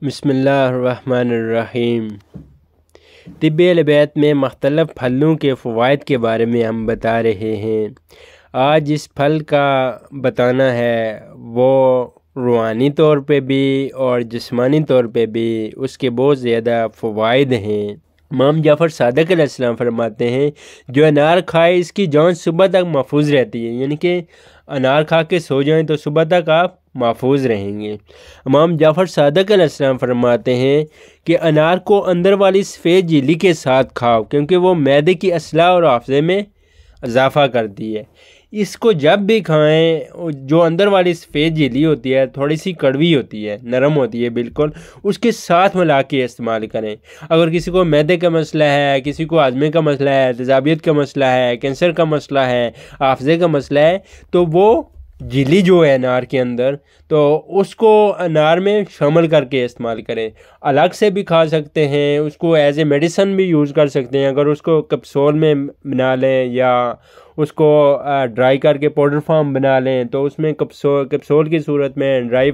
بسم اللہ الرحمن الرحیم۔ طب اہل بیت میں مختلف پھلوں کے فوائد کے بارے میں ہم بتا رہے ہیں۔ آج جس پھل کا بتانا ہے وہ روحانی طور پہ بھی اور جسمانی طور پہ بھی اس کے بہت زیادہ فوائد ہیں۔ امام جعفر صادق علیہ السلام فرماتے ہیں جو انار کھائے اس کی جان صبح تک محفوظ رہتی ہے، یعنی کہ انار کھا کے سو جائیں تو صبح تک آپ محفوظ رہیں گے۔ امام جعفر صادق علیہ السلام فرماتے ہیں کہ انار کو اندر والی سفید جھیلی کے ساتھ کھاؤ کیونکہ وہ معدے کی اصلاح اور حافظے میں اضافہ کرتی ہے۔ اس کو جب بھی کھائیں، جو اندر والی سفید جھیلی ہوتی ہے تھوڑی سی کڑوی ہوتی ہے، نرم ہوتی ہے بالکل، اس کے ساتھ ملا کے استعمال کریں۔ اگر کسی کو معدے کا مسئلہ ہے، کسی کو ہاضمے کا مسئلہ ہے، تیزابیت کا مسئلہ ہے، کینسر کا مسئلہ ہے، حافظے کا مسئلہ ہے، تو وہ جھیلی جو ہے انار کے اندر تو اس کو انار میں شامل کر کے استعمال کریں۔ الگ سے بھی کھا سکتے ہیں، اس کو ایز اے میڈیسن بھی یوز کر سکتے ہیں۔ اگر اس کو کپسول میں بنا لیں یا اس کو ڈرائی کر کے پاؤڈر فارم بنا لیں تو اس میں کپسول کی صورت میں ڈرائی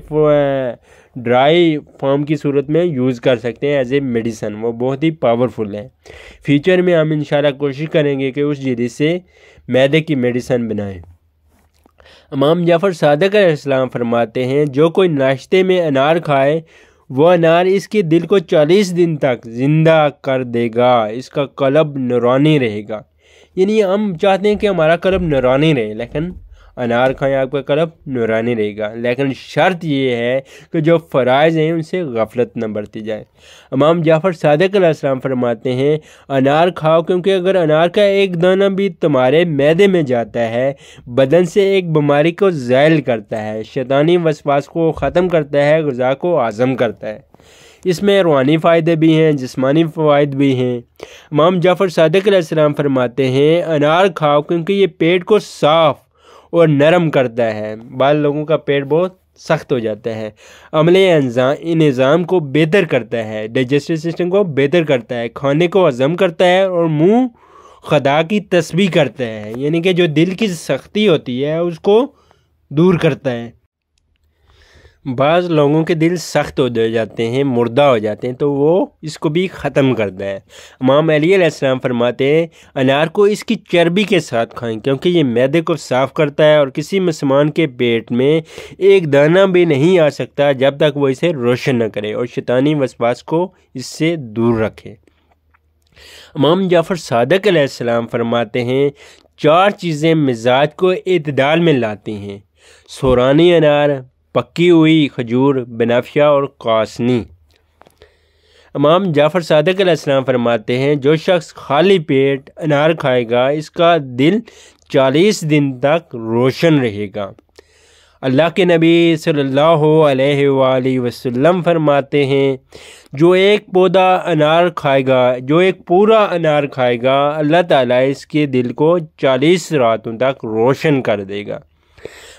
فارم کی صورت میں یوز کر سکتے ہیں ایز اے میڈیسن۔ وہ بہت ہی پاورفل ہے۔ فیوچر میں ہم انشاءاللہ کوشش کریں گے کہ اس جھیلی سے معدے کی میڈیسن بنائیں۔ امام جعفر صادق علیہ السلام فرماتے ہیں جو کوئی ناشتے میں انار کھائے وہ انار اس کے دل کو 40 دن تک زندہ کر دے گا، اس کا قلب نورانی رہے گا۔ یعنی ہم چاہتے ہیں کہ ہمارا قلب نورانی رہے، لیکن انار کھائیں آپ کا قلب نورانی رہے گا، لیکن شرط یہ ہے کہ جو فرائض ہیں ان سے غفلت نہ برتی جائے۔ امام جعفر صادق علیہ السلام فرماتے ہیں انار کھاؤ کیونکہ اگر انار کا ایک دانہ بھی تمہارے معدے میں جاتا ہے بدن سے ایک بیماری کو زائل کرتا ہے، شیطانی وسواس کو ختم کرتا ہے، غذا کو ہضم کرتا ہے۔ اس میں روحانی فائدے بھی ہیں، جسمانی فوائد بھی ہیں۔ امام جعفر صادق علیہ السلام فرماتے ہیں انار کھاؤ کیونکہ یہ پیٹ کو صاف اور نرم کرتا ہے۔ بعض لوگوں کا پیٹ بہت سخت ہو جاتا ہے، عملے نظام کو بہتر کرتا ہے، ڈائجسٹو سسٹم کو بہتر کرتا ہے، کھانے کو ہضم کرتا ہے اور منہ خدا کی تسبیح کرتا ہے، یعنی کہ جو دل کی سختی ہوتی ہے اس کو دور کرتا ہے۔ بعض لوگوں کے دل سخت ہو جاتے ہیں، مردہ ہو جاتے ہیں، تو وہ اس کو بھی ختم کرتا ہے۔ امام علی علیہ السلام فرماتے ہیں انار کو اس کی چربی کے ساتھ کھائیں کیونکہ یہ معدے کو صاف کرتا ہے اور کسی مسلمان کے پیٹ میں ایک دانہ بھی نہیں آ سکتا جب تک وہ اسے روشن نہ کرے اور شیطانی وسواس کو اس سے دور رکھے۔ امام جعفر صادق علیہ السلام فرماتے ہیں 4 چیزیں مزاج کو اعتدال میں لاتی ہیں: سورانی انار، پکی ہوئی کھجور، بنفشہ اور قاسنی۔ امام جعفر صادق علیہ السلام فرماتے ہیں جو شخص خالی پیٹ انار کھائے گا اس کا دل 40 دن تک روشن رہے گا۔ اللہ کے نبی صلی اللہ علیہ وآلہ وسلم فرماتے ہیں جو ایک پودا انار کھائے گا، جو ایک پورا انار کھائے گا، اللہ تعالیٰ اس کے دل کو 40 راتوں تک روشن کر دے گا۔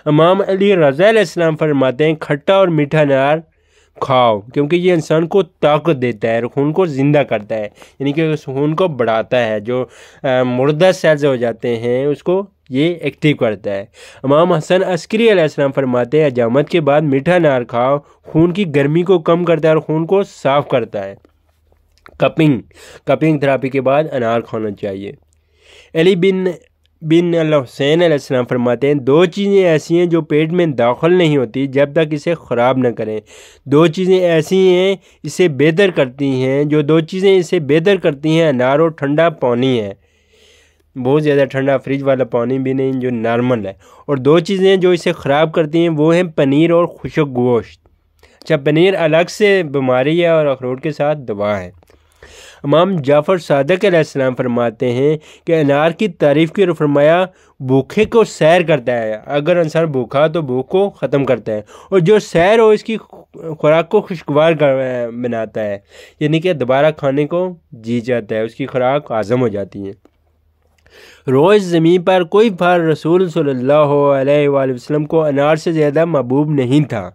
امام علی رضا علیہ السلام فرماتے ہیں کھٹا اور میٹھا انار کھاؤ کیونکہ یہ انسان کو طاقت دیتا ہے اور خون کو زندہ کرتا ہے، یعنی کہ خون کو بڑھاتا ہے، جو مردہ سیلز ہو جاتے ہیں اس کو یہ ایکٹیو کرتا ہے۔ امام حسن عسکری علیہ السلام فرماتے ہیں حجامت کے بعد میٹھا انار کھاؤ، خون کی گرمی کو کم کرتا ہے اور خون کو صاف کرتا ہے۔ کپنگ تھراپی کے بعد انار کھانا چاہیے۔ علی بن الحسین علیہ السلام فرماتے ہیں 2 چیزیں ایسی ہیں جو پیٹ میں داخل نہیں ہوتی جب تک اسے خراب نہ کریں۔ 2 چیزیں ایسی ہیں اسے بہتر کرتی ہیں، جو 2 چیزیں اسے بہتر کرتی ہیں انار اور ٹھنڈا پانی ہے، بہت زیادہ ٹھنڈا فریج والا پانی بھی نہیں، جو نارمل ہے۔ اور 2 چیزیں جو اسے خراب کرتی ہیں وہ ہیں پنیر اور خشک گوشت۔ اچھا، پنیر الگ سے بیماری ہے اور اخروٹ کے ساتھ دوا ہے۔ امام جعفر صادق علیہ السلام فرماتے ہیں کہ انار کی تعریف کی اور فرمایا بھوکے کو سیر کرتا ہے، اگر انسان بھوکا تو بھوک کو ختم کرتا ہے، اور جو سیر ہو اس کی خوراک کو خوشگوار بناتا ہے، یعنی کہ دوبارہ کھانے کو جی جاتا ہے، اس کی خوراک ہضم ہو جاتی ہے۔ روز زمین پر کوئی پھل رسول صلی اللہ علیہ وآلہ وسلم کو انار سے زیادہ محبوب نہیں تھا،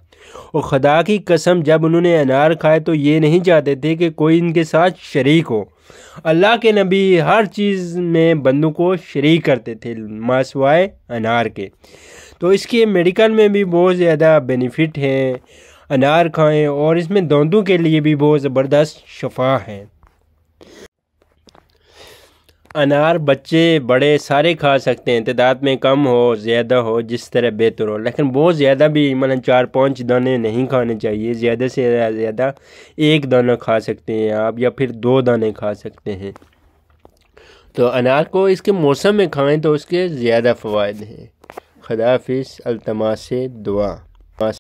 اور خدا کی قسم جب انہوں نے انار کھائے تو یہ نہیں چاہتے تھے کہ کوئی ان کے ساتھ شریک ہو۔ اللہ کے نبی ہر چیز میں بندوں کو شریک کرتے تھے ماسوائے انار کے، تو اس کے میڈیکل میں بھی بہت زیادہ بینیفٹ ہیں۔ انار کھائیں، اور اس میں داندوں کے لیے بھی بہت زبردست شفا ہے۔ انار بچے بڑے سارے کھا سکتے ہیں، تعداد میں کم ہو زیادہ ہو جس طرح بہتر ہو، لیکن بہت زیادہ بھی مطلب 4-5 دانے نہیں کھانے چاہیے، زیادہ سے زیادہ 1 دانہ کھا سکتے ہیں آپ، یا پھر 2 دانے کھا سکتے ہیں۔ تو انار کو اس کے موسم میں کھائیں تو اس کے زیادہ فوائد ہیں۔ خدا حافظ، التماس سے دعا۔